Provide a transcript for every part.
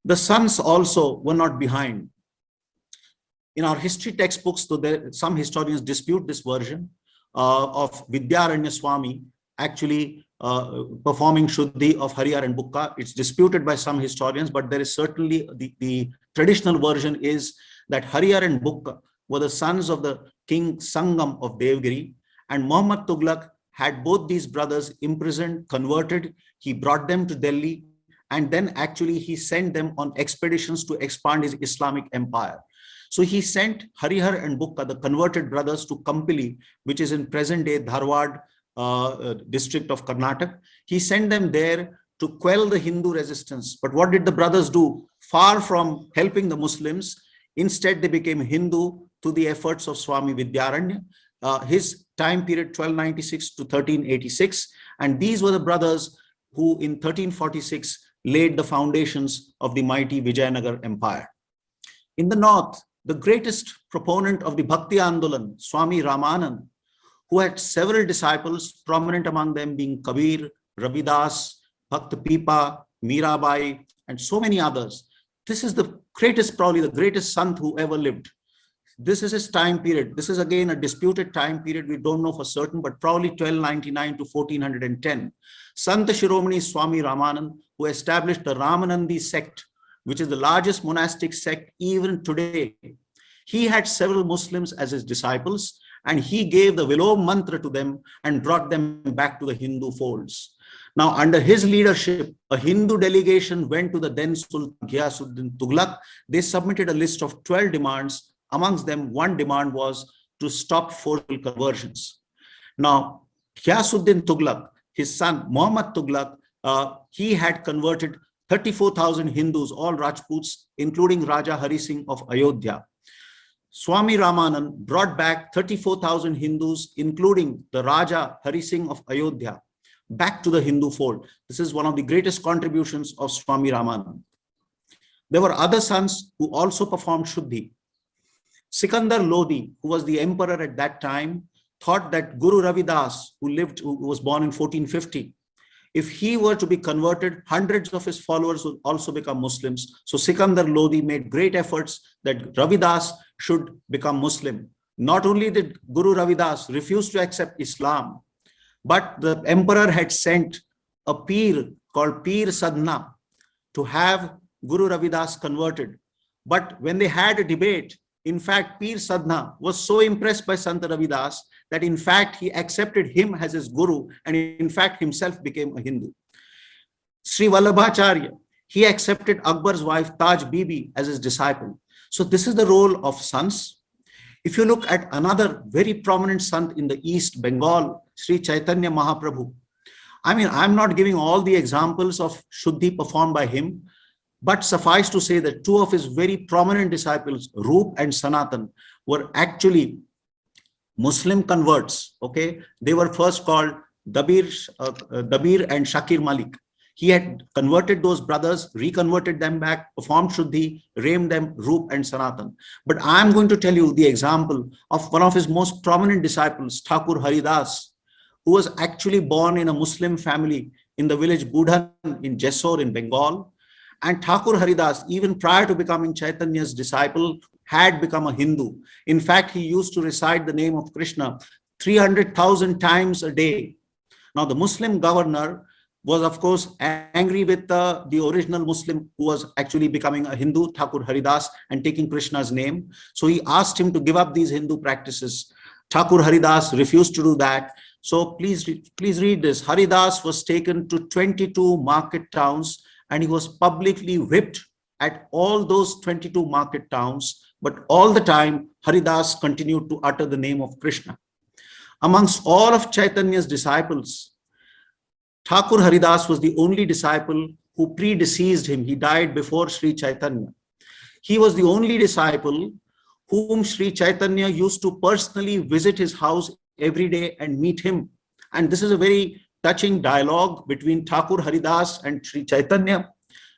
The sons also were not behind. In our history textbooks, though some historians dispute this version of Vidyaranya Swami actually performing Shuddhi of Harihar and Bukka. It's disputed by some historians, but there is certainly the traditional version is that Harihar and Bukka were the sons of the king Sangam of Devgiri, and Muhammad Tughlaq had both these brothers imprisoned, converted. He brought them to Delhi, and then actually he sent them on expeditions to expand his Islamic empire. So he sent Harihar and Bukka, the converted brothers, to Kampili, which is in present-day Dharwad district of Karnataka. He sent them there to quell the Hindu resistance. But what did the brothers do? Far from helping the Muslims, instead they became Hindu through the efforts of Swami Vidyaranya. His time period 1296 to 1386, and these were the brothers who in 1346 laid the foundations of the mighty Vijayanagar Empire. In the north, the greatest proponent of the Bhakti Andolan, Swami Ramanand, who had several disciples, prominent among them being Kabir, Ravidas, Bhakta Pipa, Mirabai, and so many others. This is the greatest, probably the greatest Sant who ever lived. This is his time period. This is again a disputed time period. We don't know for certain, but probably 1299 to 1410. Sant Shiromani Swami Ramanand, who established the Ramanandi sect, which is the largest monastic sect even today. He had several Muslims as his disciples, and he gave the Vilom mantra to them and brought them back to the Hindu folds. Now, under his leadership, a Hindu delegation went to the then Sultan Ghiyasuddin Tughlaq. They submitted a list of 12 demands. Amongst them, one demand was to stop forceful conversions. Now, Ghiyasuddin Tughlaq, his son Muhammad Tughlaq, he had converted 34,000 Hindus, all Rajputs, including Raja Hari Singh of Ayodhya. Swami Ramanand brought back 34,000 Hindus, including the Raja Hari Singh of Ayodhya, back to the Hindu fold. This is one of the greatest contributions of Swami Ramanand. There were other sons who also performed Shuddhi. Sikandar Lodi, who was the emperor at that time, thought that Guru Ravidas, who was born in 1450, if he were to be converted, hundreds of his followers would also become Muslims. So Sikandar Lodi made great efforts that Ravidas should become Muslim. Not only did Guru Ravidas refuse to accept Islam, but the emperor had sent a peer called Peer Sadhna to have Guru Ravidas converted. But when they had a debate, in fact, Peer Sadhna was so impressed by Sant Ravidas that in fact he accepted him as his guru, and in fact himself became a Hindu. Sri Vallabhacharya, he accepted Akbar's wife Taj Bibi as his disciple. So this is the role of sons. If you look at another very prominent sant in the East Bengal, Sri Chaitanya Mahaprabhu. I mean, I'm not giving all the examples of Shuddhi performed by him, but suffice to say that two of his very prominent disciples, Roop and Sanatan, were actually Muslim converts. Okay, they were first called Dabir and Shakir Malik. He had converted those brothers, reconverted them back, performed Shuddhi, named them Roop and Sanatan. But I'm going to tell you the example of one of his most prominent disciples, Thakur Haridas, who was actually born in a Muslim family in the village Budhan in Jessore in Bengal. And Thakur Haridas, even prior to becoming Chaitanya's disciple, had become a Hindu. In fact, he used to recite the name of Krishna 300,000 times a day. Now, the Muslim governor was, of course, angry with the original Muslim who was actually becoming a Hindu, Thakur Haridas, and taking Krishna's name. So he asked him to give up these Hindu practices. Thakur Haridas refused to do that. So please read this. Haridas was taken to 22 market towns, and he was publicly whipped at all those 22 market towns. But all the time, Haridas continued to utter the name of Krishna. Amongst all of Chaitanya's disciples, Thakur Haridas was the only disciple who predeceased him. He died before Sri Chaitanya. He was the only disciple whom Sri Chaitanya used to personally visit his house every day and meet him. And this is a very touching dialogue between Thakur Haridas and Sri Chaitanya.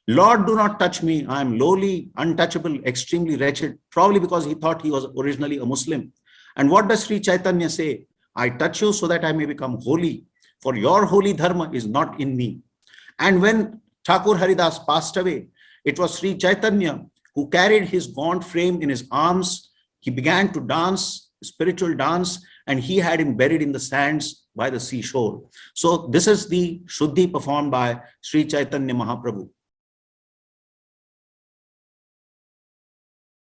Lord, do not touch me. I am lowly, untouchable, extremely wretched, probably because he thought he was originally a Muslim. And what does Sri Chaitanya say? I touch you so that I may become holy, for your holy dharma is not in me. And when Thakur Haridas passed away, It was Sri Chaitanya who carried his gaunt frame in his arms. He began to dance, spiritual dance, and he had him buried in the sands by the seashore. So this is the Shuddhi performed by Sri Chaitanya Mahaprabhu.